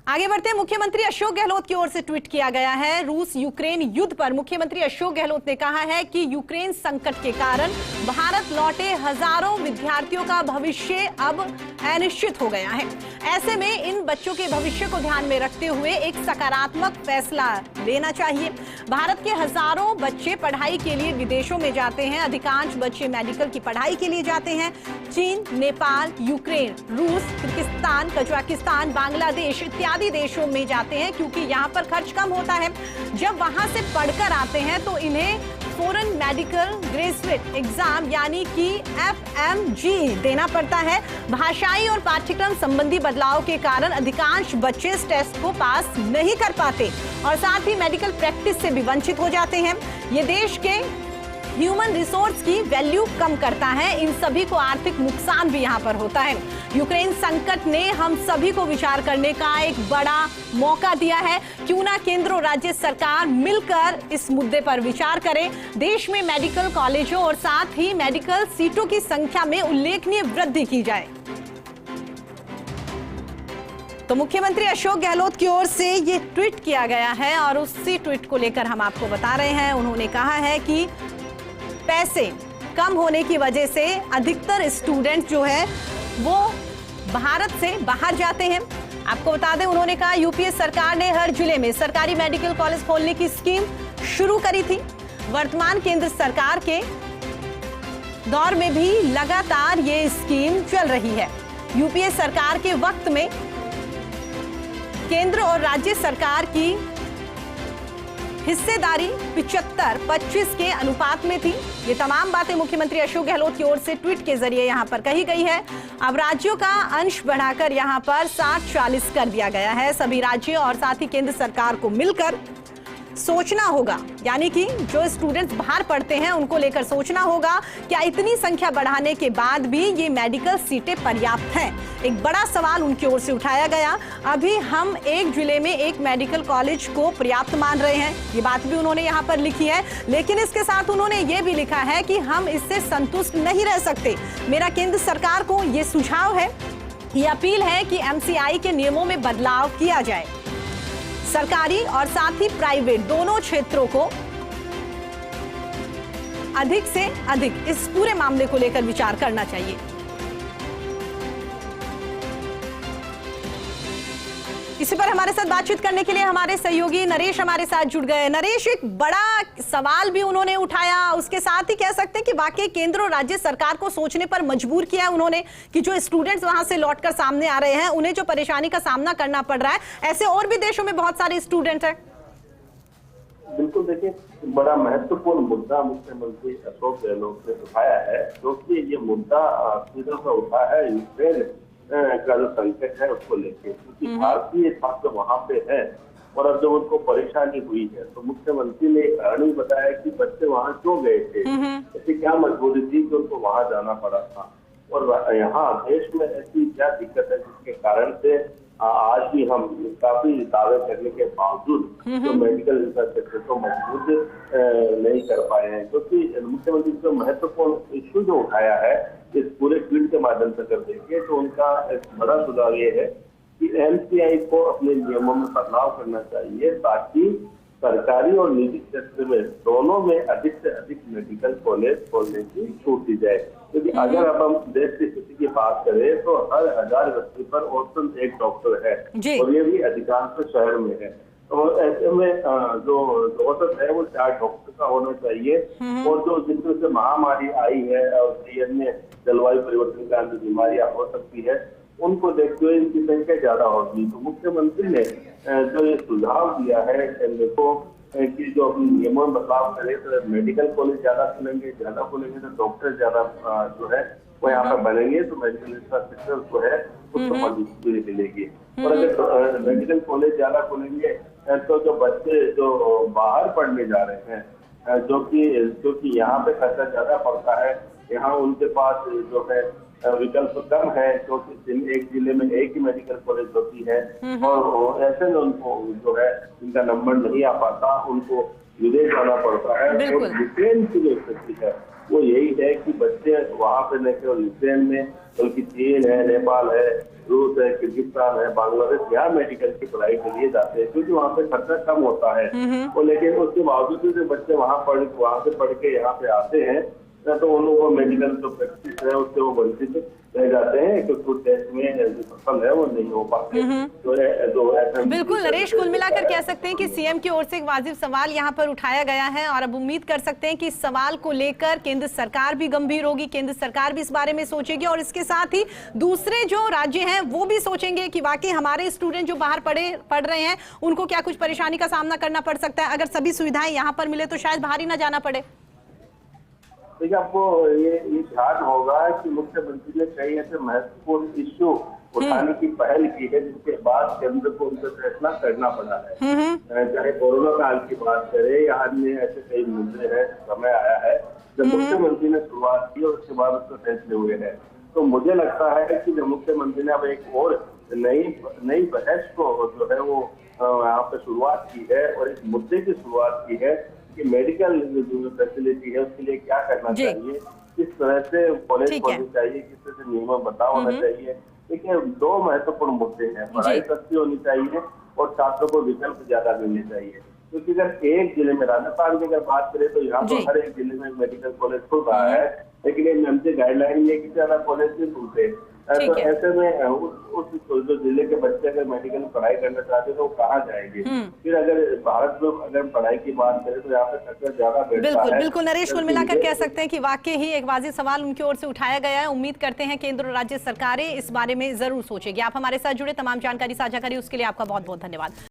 आगे बढ़ते हैं। मुख्यमंत्री अशोक गहलोत की ओर से ट्वीट किया गया है। रूस यूक्रेन युद्ध पर मुख्यमंत्री अशोक गहलोत ने कहा है कि यूक्रेन संकट के कारण भारत लौटे हजारों विद्यार्थियों का भविष्य अब अनिश्चित हो गया है। ऐसे में इन बच्चों के भविष्य को ध्यान में रखते हुए एक सकारात्मक फैसला लेना चाहिए। भारत के हजारों बच्चे पढ़ाई के लिए विदेशों में जाते हैं। अधिकांश बच्चे मेडिकल की पढ़ाई के लिए जाते हैं। चीन, नेपाल, यूक्रेन, रूस, किर्गिस्तान, कजाकिस्तान, बांग्लादेश इत्यादि देशों में जाते हैं क्योंकि यहाँ पर खर्च कम होता है। जब वहां से पढ़कर आते हैं तो इन्हें फॉरेन मेडिकल ग्रेजुएट एग्जाम यानी कि FMG देना पड़ता है। भाषाई और पाठ्यक्रम संबंधी बदलाव के कारण अधिकांश बच्चे इस टेस्ट को पास नहीं कर पाते और साथ ही मेडिकल प्रैक्टिस से भी वंचित हो जाते हैं। ये देश के ह्यूमन रिसोर्स की वैल्यू कम करता है। इन सभी को आर्थिक नुकसान भी यहाँ पर होता है। यूक्रेन संकट ने हम सभी को विचार करने का एक बड़ा मौका दिया है। क्यों ना केंद्र और राज्य सरकार मिलकर इस मुद्दे पर विचार करें। देश में मेडिकल कॉलेजों और साथ ही मेडिकल सीटों की संख्या में उल्लेखनीय वृद्धि की जाए। तो मुख्यमंत्री अशोक गहलोत की ओर से ये ट्वीट किया गया है और उसी ट्वीट को लेकर हम आपको बता रहे हैं। उन्होंने कहा है कि पैसे कम होने की वजह से अधिकतर स्टूडेंट जो है वो भारत से बाहर जाते हैं। आपको बता दें, उन्होंने कहा यूपीए सरकार ने हर जिले में सरकारी मेडिकल कॉलेज खोलने की स्कीम शुरू करी थी। वर्तमान केंद्र सरकार के दौर में भी लगातार ये स्कीम चल रही है। यूपीए सरकार के वक्त में केंद्र और राज्य सरकार की हिस्सेदारी 75-25 के अनुपात में थी। ये तमाम बातें मुख्यमंत्री अशोक गहलोत की ओर से ट्वीट के जरिए यहां पर कही गई है। अब राज्यों का अंश बढ़ाकर यहां पर 60-40 कर दिया गया है। सभी राज्यों और साथ ही केंद्र सरकार को मिलकर सोचना होगा, यानी कि जो स्टूडेंट्स बाहर पढ़ते हैं उनको लेकर सोचना होगा क्या इतनी संख्या बढ़ाने के बाद भी ये मेडिकल सीटें पर्याप्त हैं। एक बड़ा सवाल उनकी ओर से उठाया गया। अभी हम एक जिले में एक मेडिकल कॉलेज को पर्याप्त मान रहे हैं, ये बात भी उन्होंने यहाँ पर लिखी है। लेकिन इसके साथ उन्होंने ये भी लिखा है कि हम इससे संतुष्ट नहीं रह सकते। मेरा केंद्र सरकार को ये सुझाव है, ये अपील है कि MCI के नियमों में बदलाव किया जाए। सरकारी और साथ ही प्राइवेट दोनों क्षेत्रों को अधिक से अधिक इस पूरे मामले को लेकर विचार करना चाहिए। इसी पर हमारे साथ बातचीत करने के लिए हमारे सहयोगी नरेश हमारे साथ जुड़ गए। नरेश, एक बड़ा सवाल भी उन्होंने उठाया, उसके साथ ही कह सकते हैं कि वाकई केंद्र और राज्य सरकार को सोचने पर मजबूर किया उन्होंने कि जो स्टूडेंट्स वहां से लौटकर सामने आ रहे हैं उन्हें जो परेशानी का सामना करना पड़ रहा है, ऐसे और भी देशों में बहुत सारे स्टूडेंट हैं। बिल्कुल, देखिए, बड़ा महत्वपूर्ण मुद्दा मुख्यमंत्री अशोक गहलोत ने उठाया है, क्योंकि ये मुद्दा सीधा सा उठा है यूक्रेन का जो संकट है उसको लेके, क्योंकि भारतीय छात्र वहां पे है और अब जब उनको परेशानी हुई है तो मुख्यमंत्री ने कारण भी बताया कि बच्चे वहां क्यों गए थे, ऐसी क्या मजबूरी थी कि उनको वहां जाना पड़ा था और यहाँ देश में ऐसी क्या दिक्कत है जिसके कारण से आज भी हम काफी दावे करने के बावजूद जो मेडिकल इंफ्रास्ट्रक्चर को मजबूत नहीं कर पाए हैं। क्योंकि मुख्यमंत्री जो महत्वपूर्ण इश्यू जो उठाया है इस पूरे ट्वीट के माध्यम से अगर देखिए तो उनका एक बड़ा सुझाव ये है कि MCI को अपने नियमों में बदलाव करना चाहिए ताकि सरकारी और निजी क्षेत्र में दोनों में अधिक से अधिक मेडिकल कॉलेज खोलने की छूट दी जाए। क्योंकि अगर अब हम देश की स्थिति की बात करें तो हर 1000 व्यक्ति पर औसतन एक डॉक्टर है और ये भी अधिकांश शहर में है। तो ऐसे में जो औसत है वो 4 डॉक्टर का होना चाहिए और जो जिसमें से महामारी आई है और कई अन्य जलवायु परिवर्तन का जो बीमारियां हो सकती है उनको देखते हुए इनकी संख्या ज्यादा होगी। तो मुख्यमंत्री ने जो ये सुझाव दिया है केंद्र को कि जो अपने नियमों में बदलाव करे तो मेडिकल कॉलेज ज्यादा खुलेंगे तो डॉक्टर ज्यादा जो है वो यहाँ पर बनेंगे तो मेडिकल इंफ्रास्ट्रक्चर जो है उसको मजबूती मिलेगी। और अगर मेडिकल कॉलेज ज्यादा खुलेंगे तो जो बच्चे जो बाहर पढ़ने जा रहे हैं जो कि यहाँ पे खर्चा ज्यादा पड़ता है, यहाँ उनके पास जो है विकल्प कम है क्योंकि एक जिले में एक ही मेडिकल कॉलेज होती है और ऐसे में उनको जो है जिनका नंबर नहीं आ पाता उनको विदेश जाना पड़ता है। बिल्कुल। और यूक्रेन की जो स्थिति है वो यही है कि बच्चे वहाँ पे न केवल यूक्रेन में बल्कि चीन है, नेपाल है, रूस है, किर्गिस्तान है, बांग्लादेश, यहाँ मेडिकल की पढ़ाई के लिए जाते हैं क्योंकि वहाँ पे खर्चा कम होता है। और लेकिन उसके बावजूद भी जो बच्चे वहाँ से पढ़ के यहाँ पे आते हैं तो उन लोगों को मेडिकल जो प्रैक्टिस है उससे वो वंचित रह जाते हैं क्योंकि उस टेस्ट में जो सफल है वो नहीं हो पाते। बिल्कुल नरेश, कुल मिलाकर कह सकते हैं कि सीएम की ओर से एक वाजिब सवाल यहाँ पर उठाया गया है और अब उम्मीद कर सकते हैं कि इस सवाल को लेकर केंद्र सरकार भी गंभीर होगी, केंद्र सरकार भी इस बारे में सोचेगी और इसके साथ ही दूसरे जो राज्य हैं वो भी सोचेंगे कि वाकई हमारे स्टूडेंट जो बाहर पढ़ रहे हैं उनको क्या कुछ परेशानी का सामना करना पड़ सकता है। अगर सभी सुविधाएं यहाँ पर मिले तो शायद बाहर ही ना जाना पड़े। देखिए, आपको ये ध्यान होगा कि मुख्यमंत्री ने कई ऐसे महत्वपूर्ण इश्यू उठाने की पहल की है जिसके बाद केंद्र को उनका फैसला करना पड़ा है। चाहे कोरोना काल की बात करें या अन्य ऐसे कई मुद्दे हैं, समय आया है जब मुख्यमंत्री ने शुरुआत की और उसके बाद उसके फैसले हुए हैं। तो मुझे लगता है कि जब मुख्यमंत्री ने अब एक और नई बहस को जो है वो यहाँ पे शुरुआत की है और इस मुद्दे की शुरुआत की है कि मेडिकल जो फैसिलिटी है उसके लिए क्या करना चाहिए, किस तरह से कॉलेज खोलनी चाहिए, किस तरह से नियम बदलाव होना चाहिए। देखिए, दो महत्वपूर्ण मुद्दे हैं, पढ़ाई सस्ती होनी चाहिए और छात्रों को विकल्प ज्यादा मिलने चाहिए। क्योंकि अगर एक जिले में, राजस्थान की अगर बात करें तो यहाँ पर हर एक जिले में मेडिकल कॉलेज खुल रहा है, लेकिन एमएमसी गाइडलाइन ये कि ज्यादा कॉलेज नहीं खुलते। तो ऐसे में उस जो जिले के बच्चे अगर मेडिकल पढ़ाई करना चाहते हैं तो वो कहाँ जाएंगे। फिर अगर भारत में अगर पढ़ाई की बात करें तो यहाँ पे खर्चा ज्यादा बैठता है। बिल्कुल नरेश, कुल मिलाकर कह सकते हैं कि वाकई ही एक वाजिब सवाल उनकी ओर से उठाया गया है। उम्मीद करते हैं केंद्र और राज्य सरकारें इस बारे में जरूर सोचेगी। आप हमारे साथ जुड़े, तमाम जानकारी साझा करी उसके लिए आपका बहुत बहुत धन्यवाद।